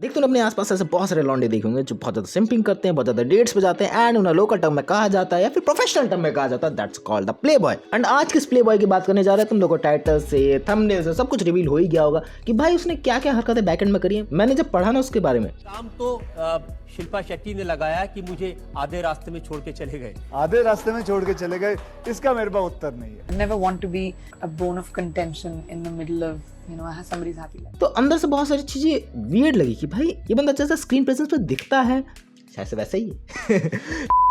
एक तो अपने आसपास ऐसे बहुत सारे लौंडे देखे होंगे जो बहुत ज्यादा सिंपिंग करते हैं, बहुत ज्यादा डेट्स पे जाते हैं एंड उन्हें लोकल टर्म में कहा जाता है या फिर प्रोफेशनल टर्म में कहा जाता है that's called the play boy. And आज किस प्ले बॉय की बात करने जा रहे हैं, तुम लोगों को टाइटल से थंबनेल से सब कुछ रिवील हो ही गया होगा कि भाई उसने क्या क्या हरकतें बैकएंड में करी है। मैंने जब पढ़ा ना उसके बारे में, काम तो शिल्पा शेट्टी ने लगाया कि मुझे आधे रास्ते में छोड़ के चले गए। आधे रास्ते में छोड़ के चले गए, इसका मेरे पास उत्तर नहीं है। I never want to be a bone of contention in the middle of, you know, somebody's happy life. तो अंदर से बहुत सारी चीजें वियर्ड लगी कि भाई ये बंदा जैसा स्क्रीन प्रेजेंस पे दिखता है शायद से वैसा ही है।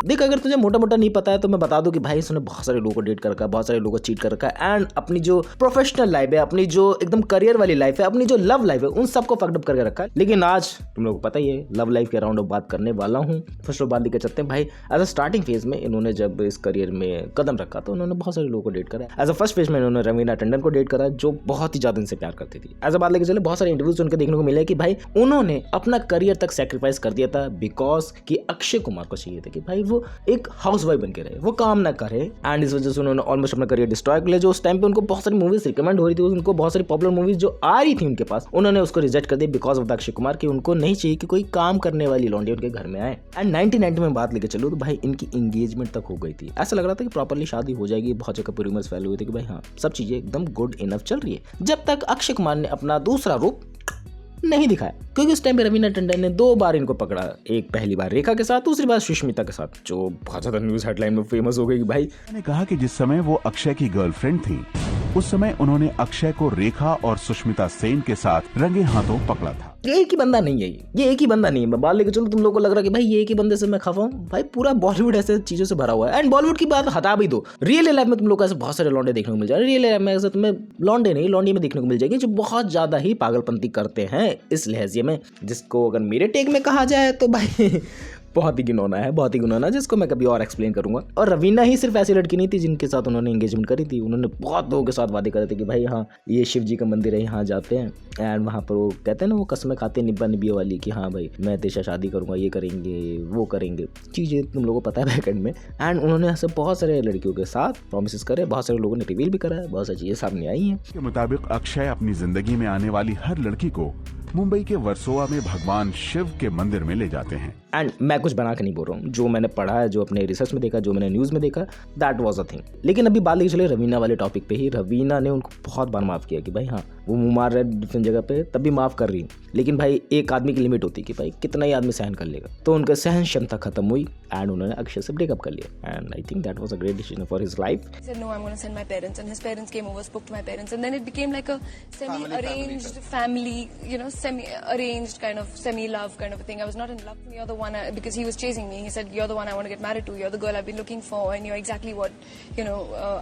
देख, अगर तुझे मोटा मोटा नहीं पता है तो मैं बता दूं कि भाई इसने बहुत सारे लोगों को डेट कर रखा है, बहुत सारे लोगों को चीट कर रखा है एंड अपनी जो प्रोफेशनल लाइफ है, अपनी जो एकदम करियर वाली लाइफ है, अपनी जो लव लाइफ है, उन सबको फकडअप करके रखा है। लेकिन आज तुम लोगों को पता ही है लव लाइफ के अराउंड बात करने वाला हूँ। फर्स्ट ऑफ बात लेकर चलते हैं भाई। एज अ स्टार्टिंग फेज में इन्होंने जब इस करियर में कदम रखा तो उन्होंने बहुत सारे लोगों को डेट करा। एज अ फर्स्ट फेज में इन्होंने रवीना टंडन को डेट करा जो बहुत ही ज्यादा इनसे प्यार करती थी। एज अ बात लेकर चले, बहुत सारे इंटरव्यूज उनके देखने को मिले कि भाई उन्होंने अपना करियर तक सेक्रीफाइस कर दिया था बिकॉज कि अक्षय कुमार को चाहिए था कि भाई वो एक हाउसवाइफ बन के रहे, वो काम ना करे एंड इस वजह से उन्होंने ऑलमोस्ट अपना करियर डिस्ट्रॉय कर लिया। जो उस टाइम पे उनको बहुत सारी मूवीज रिकमेंड हो रही थी, उनको बहुत सारी पॉपुलर मूवीज जो आ रही थी उनके पास, उन्होंने उसको रिजेक्ट कर दिया because of the Akshay Kumar कि उनको नहीं चाहिए कि कोई काम करने वाली लौंडी उनके घर में आए। एंड 1990 में बात लेके चलो तो भाई इनकी एंगेजमेंट तक हो गई थी। ऐसा लग रहा था कि प्रॉपर्ली शादी हो जाएगी, बहुत जगह पर रूमर्स फैले हुए थे कि भाई हाँ सब चीजें एकदम गुड इनफ चल रही है, जब तक अक्षय कुमार ने अपना दूसरा रूप नहीं दिखाया। क्योंकि उस टाइम पे रवीना टंडन ने 2 बार इनको पकड़ा, एक पहली बार रेखा के साथ, दूसरी बार सुष्मिता के साथ, जो बहुत ज्यादा न्यूज हेडलाइन में फेमस हो गई कि भाई ने कहा कि जिस समय वो अक्षय की गर्लफ्रेंड थी उस समय उन्होंने अक्षय को रेखा और सुष्मिता सेन के साथ रंगे हाथों पकड़ा था। ये एक ही बंदा नहीं है, ये एक ही बंदा नहीं है। मैं बात लेके चलो, तुम लोगों को लग रहा है कि भाई ये एक ही बंदे से मैं खफा हूँ, भाई पूरा बॉलीवुड ऐसे चीजों से भरा हुआ है। एंड बॉलीवुड की बात हटा भी दो, रियल लाइफ में तुम लोग को ऐसे बहुत सारे लौंडे देखने को मिल जाएंगे। रियल लाइफ में ऐसे तुम्हें लौंडे नहीं लौंडी में देखने को मिल जाएंगे जो बहुत ज्यादा ही पागलपंती करते हैं इस लहजे में, जिसको अगर मेरे टेक में कहा जाए तो भाई बहुत ही गिनौना है, बहुत ही गिनौना, जिसको मैं कभी और एक्सप्लेन करूंगा। और रवीना ही सिर्फ ऐसी लड़की नहीं थी जिनके साथ उन्होंने एंगेजमेंट करी थी, उन्होंने बहुत लोगों के साथ वादे करे थे कि भाई हाँ ये शिव जी का मंदिर है, यहाँ जाते हैं एंड वहाँ पर वो कहते हैं ना वो कसमें खाते हैं निब्बा निबिया वाली कि हाँ भाई मैं तेरे से शादी करूंगा, ये करेंगे वो करेंगे, चीज़ें तुम लोगों को पता है बैकेंड में। एंड उन्होंने ऐसे बहुत सारे लड़कियों के साथ प्रोमिस करे, बहुत सारे लोगों ने रिवील भी करा है, बहुत सारी चीज़ें सामने आई हैं। के मुताबिक अक्षय अपनी जिंदगी में आने वाली हर लड़की को मुंबई के वर्सोवा में भगवान शिव के मंदिर में ले जाते हैं। एंड मैं कुछ बना के नहीं बोल रहा हूँ, जो मैंने पढ़ा है, जो अपने रिसर्च में देखा, जो मैंने न्यूज़ में देखा, दैट वाज अ थिंग। लेकिन अभी बात लेके चले रवीना वाले टॉपिक पे ही, रवीना ने उनको बहुत बार माफ़ किया कि भाई हाँ वो मुँह मार रहे डिफरेंट जगह पे तब भी माफ़ कर रही, लेकिन भाई एक आदमी की लिमिट होती है कि भाई कितना ही आदमी सहन कर लेगा। तो उनका सहन क्षमता खत्म हुई एंड उन्होंने अक्षय से ब्रेकअप कर लिया and I think that was a great decision for his life. He said, no, I'm going to send my parents. And his parents came over, spoke to my parents. And then it became like a semi-arranged family, you know, semi-arranged kind of semi-love kind of a thing. I was not in love. You're the one, because he was chasing me. He said, you're the one I want to get married to. You're the girl I've been looking for. And you're exactly what, you know,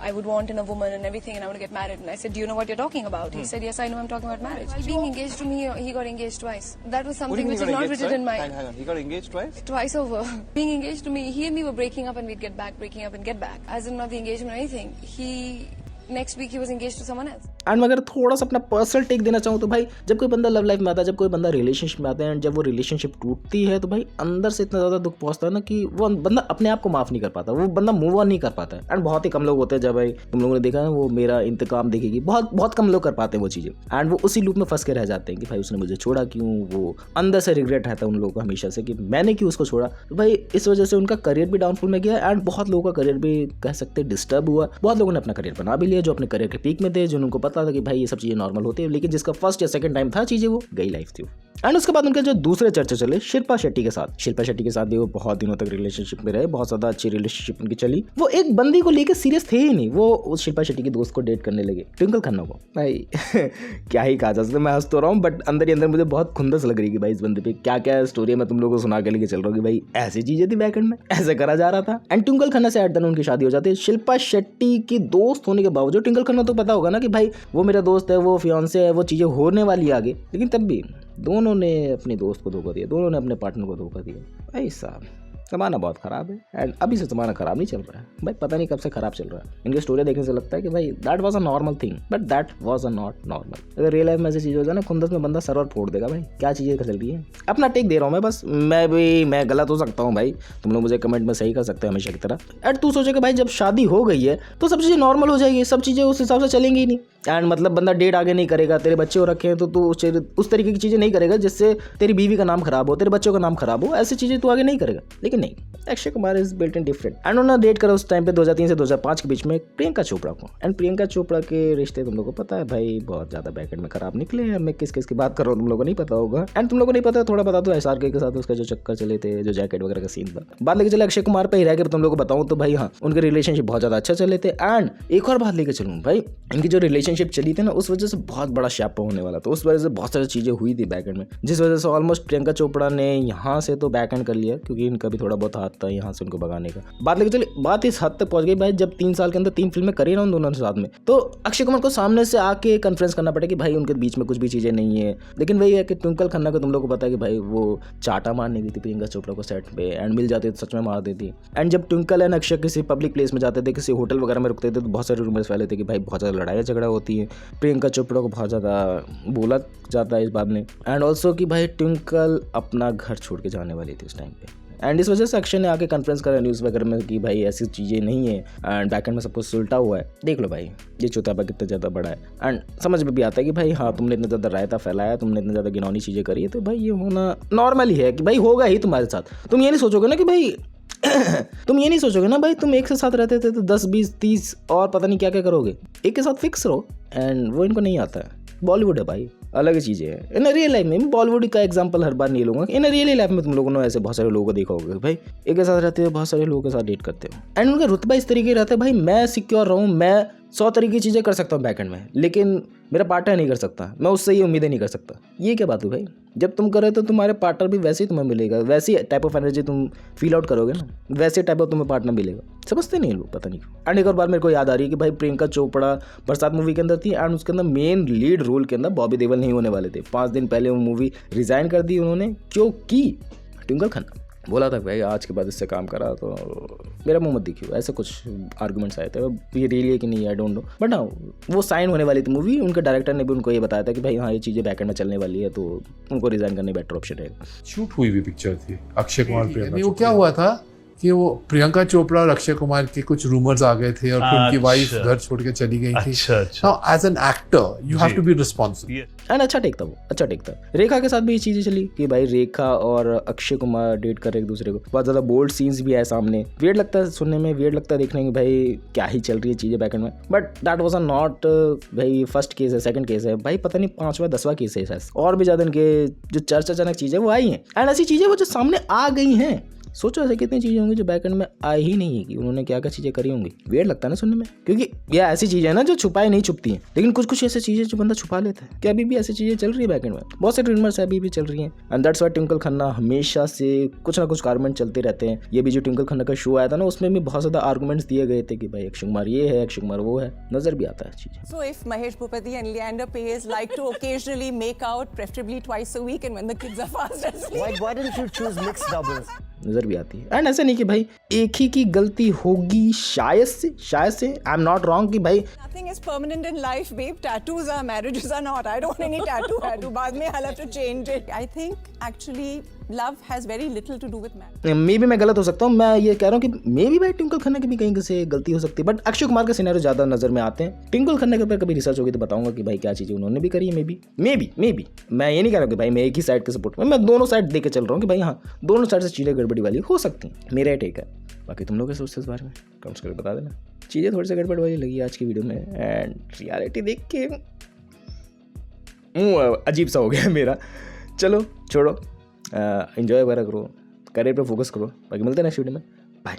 I would want in a woman and everything. And I want to get married. And I said, do you know what you're talking about? He said, yes, I know I'm talking about marriage. While being engaged to me, he got engaged twice. That was something which is not written in my... Hang on. He got engaged twice? Twice over. Being engaged to me, he and me were breaking up and we'd get back, breaking up and get back. As in not the engagement or anything. Next week he was engaged to someone else. And मैं अगर थोड़ा सा अपना personal take देना चाहूँ तो भाई जब कोई बंदा लव लाइफ में आता है, जब कोई बंदा रिलेशनशिप में आता है एंड जब वो रिलेशनशिप टूटती है तो भाई अंदर से इतना ज़्यादा दुख पहुंचता है ना कि वो बंदा अपने आप को माफ़ नहीं कर पाता, वो बंदा मूव ऑन नहीं कर पाता है। एंड बहुत ही कम लोग होते हैं, जब भाई तुम लोगों ने देखा है वो मेरा इंतकाम देखेगी, बहुत बहुत कम लोग कर पाते हैं वो चीज़ें एंड वो उसी लूप में फंस के रह जाते हैं कि भाई उसने मुझे छोड़ा क्यों। वो अंदर से रिग्रेट रहता है उन लोगों को हमेशा से कि मैंने क्यों उसको छोड़ा। तो भाई इस वजह से उनका करियर भी डाउनफॉल में गया एंड बहुत लोगों का करियर भी कह सकते हैं डिस्टर्ब हुआ। बहुत लोगों ने अपना करियर बना भी लिया जो अपने करियर के पीक में थे, जो उनको पता था कि भाई ये सब चीज़ें नॉर्मल होती है, लेकिन जिसका फर्स्ट या सेकंड टाइम था चीज़ें वो गई लाइफ थी। एंड उसके बाद उनके जो दूसरे चर्चा चले शिल्पा शेट्टी के साथ, शिल्पा शेट्टी के साथ भी वो बहुत दिनों तक रिलेशनशिप में रहे, बहुत ज़्यादा अच्छी रिलेशनशिप उनकी चली। वो एक बंदी को लेकर सीरियस थे ही नहीं, वो उस शिल्पा शेट्टी के दोस्त को डेट करने लगे, ट्विंकल खन्ना को। भाई क्या ही कहा जा सकता है, मैं हंस तो रहा हूँ बट अंदर ही अंदर मुझे बहुत खुंदस लग रही है कि भाई इस बंदे पे क्या क्या स्टोरी है। मैं तुम लोगों को सुना के लेके चल रहा हूँ कि भाई ऐसी चीजें थी बैकएंड में, ऐसे करा जा रहा था। एंड ट्विंकल खन्ना से एट देन उनकी शादी हो जाती है। शिल्पा शेट्टी की दोस्त होने के बावजूद ट्विंकल खन्ना तो पता होगा ना कि भाई वो मेरा दोस्त है, वो फियांसे है, वो चीजें होने वाली आगे, लेकिन तब भी दोनों ने अपने दोस्त को धोखा दिया, दोनों ने अपने पार्टनर को धोखा दिया। भाई साहब ज़माना बहुत ख़राब है एंड अभी से ज़माना ख़राब नहीं चल रहा है भाई, पता नहीं कब से ख़राब चल रहा है। इनकी स्टोरी देखने से लगता है कि भाई that was a normal thing but that was a not normal. अगर रियल लाइफ में ऐसी चीज़ हो जाए ना, खुंदस में बंदा सर्वर फोड़ देगा भाई, क्या चीज़ें चल रही है। अपना टेक दे रहा हूँ मैं, बस मैं गलत हो सकता हूँ भाई, तुम लोग मुझे कमेंट में सही कर सकते हैं हमेशा की तरह। एंड तू सोचे कि भाई जब शादी हो गई है तो सब चीज़ें नॉर्मल हो जाएगी, सब चीज़ें उस हिसाब से चलेंगी ही नहीं। एंड मतलब बंदा डेट आगे नहीं करेगा, तेरे बच्चे हो रखे हैं तो तू उस तरीके की चीज़ें नहीं करेगा जिससे तेरी बीवी का नाम खराब हो, तेरे बच्चों का नाम खराब हो, ऐसी चीज़ें तू आगे नहीं करेगा। लेकिन नहीं, Akshay Kumar is built in different. And उन्होंने डेट करा उस टाइम पे 2003 से 2005 के बीच में प्रियंका चोपड़ा को। एंड प्रियंका चोपड़ा के रिश्ते तुम लोगों को पता है भाई बहुत ज़्यादा बैकेंड में खराब निकले हैं। मैं किस की बात कर रहा हूँ तुम लोगों को नहीं पता होगा। एंड तुम लोगों को नहीं पता, थोड़ा बता दो SRK के साथ उसका जो चक्कर चले थे, जो जैकेट वगैरह का सीन था। बात लेके चले अक्षय कुमार पे ही रह के तुम लोगों को बताऊँ तो भाई हाँ, उनके रिलेशनशिप बहुत ज़्यादा अच्छा चले थे। एंड एक और बात लेके चलूँ भाई, इनकी जो रिलेशनशिप चली थी ना उस वजह से बहुत बड़ा शापा होने वाला था, उस वजह से बहुत सारी चीज़ें हुई थी बैकेंड में, जिस वजह से ऑलमोस्ट प्रियंका चोपड़ा ने यहाँ से तो बैकेंड कर लिया क्योंकि इनका भी थोड़ा बहुत हाथ था यहाँ से उनको भगाने का। बात लेके चले, बात इस हद तक पहुंच गई भाई जब 3 साल के अंदर 3 फिल्में करी ना उन दोनों साथ में, तो अक्षय कुमार को सामने से आके कन्फ्रेंस करना पड़े कि भाई उनके बीच में कुछ भी चीज़ें नहीं है। लेकिन वही है कि ट्विंकल खन्ना को तुम लोग को पता है कि भाई वो चाटा मारने गई थी प्रियंका चोपड़ा को सेट पे, एंड मिल जाती तो सच में मार देती। एंड जब ट्विंकल एंड अक्षय किसी पब्लिक प्लेस में जाते थे, किसी होटल वगैरह में रुकते थे तो बहुत सारे रूमर्स फैले थे कि भाई बहुत ज़्यादा लड़ाई झगड़ा होती है, प्रियंका चोपड़ा को बहुत ज़्यादा बोला जाता है इस बात में। एंड ऑल्सो कि भाई ट्विंकल अपना घर छोड़ के जाने वाली थी उस टाइम पे। एंड इस वजह से अक्षय ने आके कॉन्फ्रेंस करा न्यूज़ वगैरह में कि भाई ऐसी चीज़ें नहीं है एंड बैकेंड में सब कुछ उल्टा हुआ है। देख लो भाई ये चौथापा कितना ज़्यादा बड़ा है। एंड समझ में भी आता है कि भाई हाँ, तुमने इतना ज़्यादा रायता फैलाया, तुमने इतना ज़्यादा घिनौनी चीज़ें करी है, तो भाई ये होना नॉर्मल ही है कि भाई होगा ही तुम्हारे साथ। तुम ये नहीं सोचोगे ना कि भाई तुम ये नहीं सोचोगे ना भाई तुम एक के साथ रहते थे तो 10 20 30 और पता नहीं क्या क्या करोगे, एक के साथ फिक्स रहो। एंड वो इनको नहीं आता है। बॉलीवुड है भाई, अलग ही चीज़ें हैं। इन रियल लाइफ में बॉलीवुड का एग्जांपल हर बार नहीं लूँगा, इन रियल लाइफ में तुम लोगों ने ऐसे बहुत सारे लोगों को देखा होगा भाई एक के साथ रहते हो, बहुत सारे लोगों के साथ डेट करते हो। एंड उनका रुतबा इस तरीके रहता है भाई मैं सिक्योर रहूँ, मैं 100 तरीके की चीज़ें कर सकता हूँ बैकेंड में, लेकिन मेरा पार्टनर नहीं कर सकता, मैं उससे ये उम्मीदें नहीं कर सकता। ये क्या बात है भाई, जब तुम करे तो तुम्हारे पार्टनर भी वैसे ही तुम्हें मिलेगा, वैसी टाइप ऑफ एनर्जी तुम फील आउट करोगे ना, वैसे टाइप ऑफ तुम्हें पार्टनर मिलेगा। समझते नहीं लोग, पता नहीं क्यों। एंड एक और बात मेरे को याद आ रही है कि भाई प्रियंका चोपड़ा बरसात मूवी के अंदर थी एंड उसके अंदर मेन लीड रोल के अंदर बॉबी देओल नहीं होने वाले थे। 5 दिन पहले वो मूवी रिजाइन कर दी उन्होंने, क्योंकि ट्विंकल खन्ना बोला था भाई आज के बाद इससे काम करा तो मेरा मुंह मत दिखियो, ऐसे कुछ आर्गुमेंट्स आए थे। ये रियली है कि नहीं आई डोंट नो, बट हाँ वो साइन होने वाली थी मूवी। उनके डायरेक्टर ने भी उनको ये बताया था कि भाई हाँ ये चीज़ें बैकेंड में चलने वाली है तो उनको रिजाइन करने बेटर ऑप्शन रहेगा। शूट हुई भी पिक्चर थी अक्षय कुमार प्रियंका। वो क्या हुआ था कि वो प्रियंका चोपड़ा और अक्षय कुमार के कुछ रूमर्स आ गए थे और फिर उनकी वाइफ घर छोड़ के चली गई थी। Now as an actor you have to be responsible. And अच्छा टेक था वो, अच्छा टेक था। रेखा के साथ भी ये चीज़ें चली कि भाई रेखा और अक्षय कुमार डेट कर रहे एक दूसरे को, बहुत ज़्यादा बोल्ड सीन्स भी है सामने। वियर्ड लगता है सुनने में, वियर्ड लगता है देखने में भाई क्या ही चल रही है चीज़ें बैकेंड में, बट दैट वाज नॉट भाई फर्स्ट केस है, सेकंड केस है भाई, पता नहीं 5वां 10वां केस है शायद। और भी ज़्यादा इनके जो चर्चाजनक चीज़ें वो आई हैं। एंड ऐसी चीज़ें वो जो सामने आ गई हैं, सोचो ऐसे कितनी चीज़ें होंगी जो बैकेंड में आई ही नहीं है कि उन्होंने क्या क्या चीज़ें करी होंगी। वेट लगता है ना सुनने में, क्योंकि ये ऐसी चीज़ें हैं ना जो छुपाई नहीं छुपती हैं, लेकिन कुछ कुछ ऐसी चीज़ें जो बंदा छुपा लेता है। क्या अभी भी ऐसी चीज़ें चल रही है बैकेंड में, बहुत से रूमर्स अभी भी चल रही हैं। And that's why Twinkle Khanna हमेशा से कुछ ना कुछ आर्गुमेंट चलते रहते हैं। ये भी जो ट्विंकल खन्ना का शो आया था ना उसमें भी बहुत ज़्यादा आर्गुमेंट्स दिए गए थे कि भाई अक्षय कुमार ये है, अक्षय कुमार वो है, नजर भी आता है चीज़ें। So if Mahesh Bhupathi and Leander Paes like to occasionally make out, preferably twice a week, and when the kids are fast asleep, why didn't you choose mixed doubles? नज़र भी आती है। एंड ऐसा नहीं कि भाई एक ही की गलती होगी, शायद से आई एम नॉट रॉन्ग कि भाई nothing is permanent in life, babe. Tattoos are, marriages are not. I don't want any tattoo. बाद में I'll have to change it. I think actually love has very little to do with marriage. मे भी मैं गलत हो सकता हूँ, मैं ये कह रहा हूँ कि मे भी भाई ट्विंकल खन्ना की भी कहीं से गलती हो सकती है, बट अक्षय कुमार के सिनेरियो ज़्यादा नज़र में आते हैं। ट्विंकल खन्ना के ऊपर कभी रिसर्च होगी तो बताऊंगा कि भाई क्या चीज़ें उन्होंने भी करी है। मे बी मैं ये नहीं कह रहा कि भाई मैं एक ही साइड के सपोर्ट में, मैं दोनों साइड देके चल रहा हूँ कि भाई हाँ दोनों साइड से चीज़ें गड़बड़ी वाली हो सकती हैं। मेरा टेक है, बाकी तुम लोग क्या सोचते इस बारे में कमेंट्स करके बता देना। चीज़ें थोड़ी सी गड़बड़ वाली लगी आज की वीडियो में, एंड रियलिटी देख के अजीब सा हो गया मेरा। चलो छोड़ो, एंजॉय वगैरह करो, करियर पे फोकस करो, बाकी मिलते हैं नेक्स्ट वीडियो में। बाय।